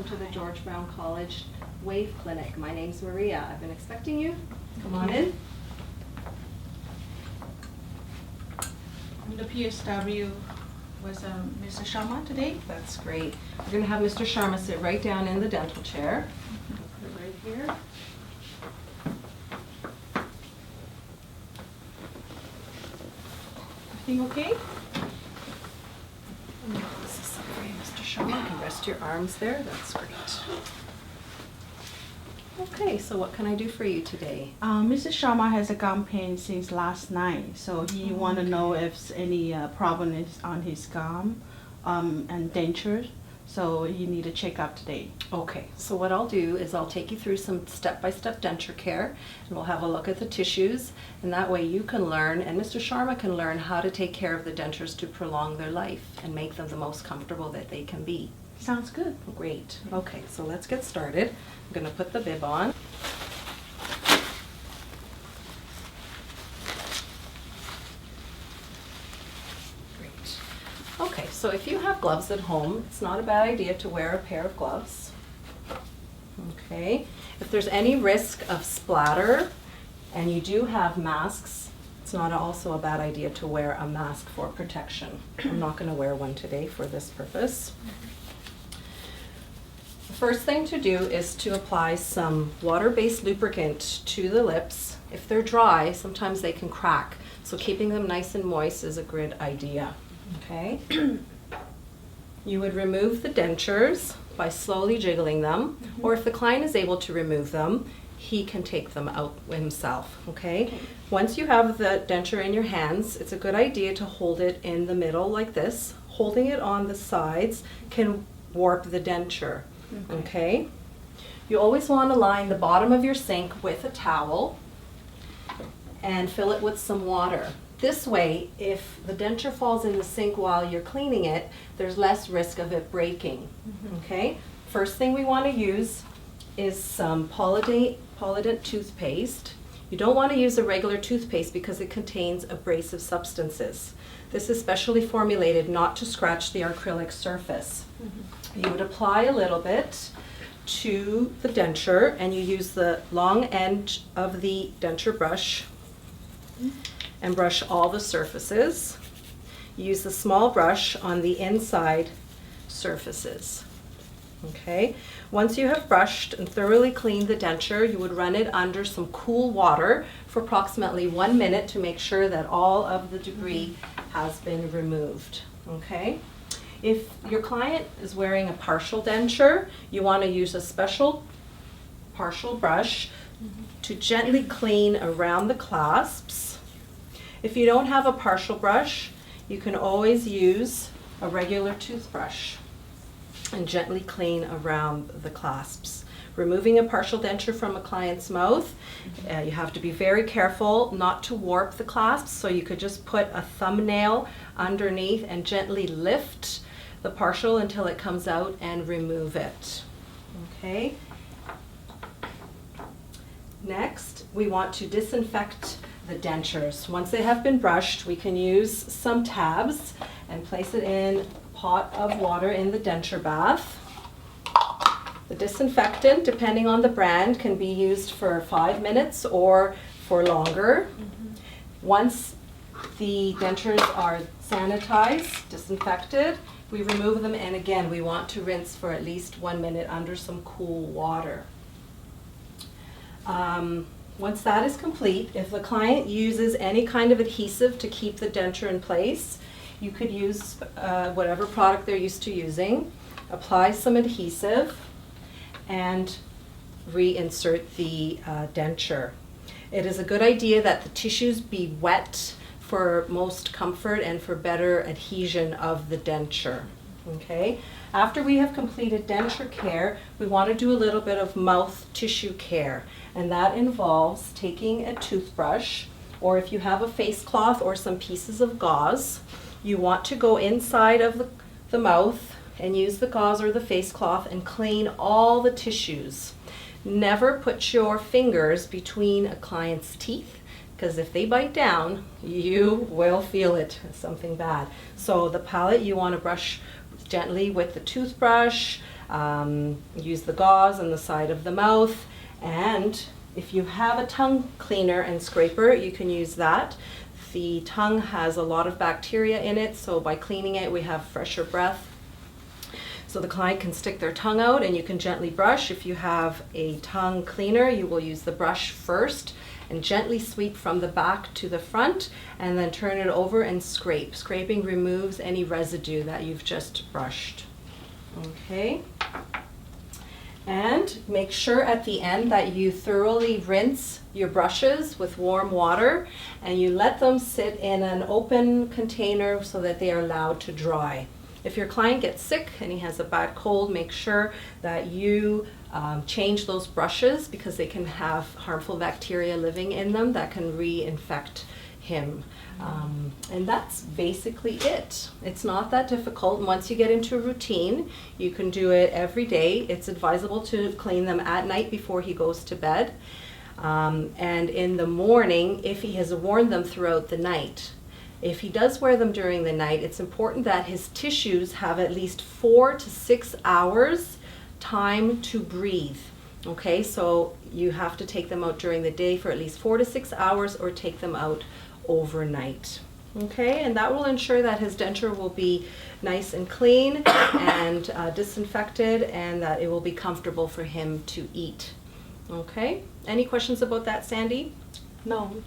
to the George Brown College Wave Clinic. My name's Maria. I've been expecting you. Come on in. The PSW was Mr. Sharma today. That's great. We're going to have Mr. Sharma sit right down in the dental chair. Put it right here. Everything okay? This is okay, Mr. Sharma. You can rest your arms there. That's great. Okay, so what can I do for you today? Mr. Sharma has a gum pain since last night, so he want to know if any problem is on his gum and dentures. So he need a checkup today. Okay, so what I'll do is I'll take you through some step-by-step denture care, and we'll have a look at the tissues, and that way you can learn, and Mr. Sharma can learn how to take care of the dentures to prolong their life and make them the most comfortable that they can be. Sounds good. Great. Okay, so let's get started. I'm going to put the bib on. Great. Okay, so if you have gloves at home, it's not a bad idea to wear a pair of gloves. Okay. If there's any risk of splatter and you do have masks, it's not also a bad idea to wear a mask for protection. I'm not going to wear one today for this purpose. The first thing to do is to apply some water-based lubricant to the lips. If they're dry, sometimes they can crack, so keeping them nice and moist is a good idea. Okay? You would remove the dentures by slowly jiggling them, or if the client is able to remove them, he can take them out himself. Okay? Once you have the denture in your hands, it's a good idea to hold it in the middle like this. Holding it on the sides can warp the denture. Okay? You always want to line the bottom of your sink with a towel and fill it with some water. This way, if the denture falls in the sink while you're cleaning it, there's less risk of it breaking. Okay? First thing we want to use is some Polident toothpaste. You don't want to use a regular toothpaste because it contains abrasive substances. This is specially formulated not to scratch the acrylic surface. You would apply a little bit to the denture, and you use the long end of the denture brush and brush all the surfaces. Use the small brush on the inside surfaces. Okay. Once you have brushed and thoroughly cleaned the denture, you would run it under some cool water for approximately 1 minute to make sure that all of the debris has been removed. Okay. If your client is wearing a partial denture, you want to use a special partial brush to gently clean around the clasps. If you don't have a partial brush, you can always use a regular toothbrush and gently clean around the clasps. Removing a partial denture from a client's mouth, you have to be very careful not to warp the clasps, so you could just put a thumbnail underneath and gently lift the partial until it comes out and remove it. Okay. Next, we want to disinfect the dentures. Once they have been brushed, we can use some tabs and place it in a pot of water in the denture bath. The disinfectant, depending on the brand, can be used for 5 minutes or for longer. Once the dentures are sanitized, disinfected, we remove them, and again, we want to rinse for at least 1 minute under some cool water. Once that is complete, if the client uses any kind of adhesive to keep the denture in place, you could use whatever product they're used to using, apply some adhesive, and reinsert the denture. It is a good idea that the tissues be wet for most comfort and for better adhesion of the denture. Okay? After we have completed denture care, we want to do a little bit of mouth tissue care, and that involves taking a toothbrush, or if you have a face cloth or some pieces of gauze, you want to go inside of the mouth and use the gauze or the face cloth and clean all the tissues. Never put your fingers between a client's teeth, because if they bite down, you will feel it, something bad. So the palate you want to brush gently with the toothbrush, Use the gauze on the side of the mouth, and if you have a tongue cleaner and scraper, you can use that. The tongue has a lot of bacteria in it, so by cleaning it, we have fresher breath. So the client can stick their tongue out and you can gently brush. If you have a tongue cleaner, you will use the brush first and gently sweep from the back to the front and then turn it over and scrape. Scraping removes any residue that you've just brushed. Okay. And make sure at the end that you thoroughly rinse your brushes with warm water and you let them sit in an open container so that they are allowed to dry. If your client gets sick and he has a bad cold, make sure that you change those brushes because they can have harmful bacteria living in them that can reinfect him. And that's basically it. It's not that difficult. Once you get into a routine, you can do it every day. It's advisable to clean them at night before he goes to bed. And in the morning, if he has worn them throughout the night. If he does wear them during the night, it's important that his tissues have at least 4 to 6 hours time to breathe. Okay, so you have to take them out during the day for at least 4 to 6 hours or take them out overnight. Okay, and that will ensure that his denture will be nice and clean and disinfected, and that it will be comfortable for him to eat. Okay, any questions about that, Sandy? No.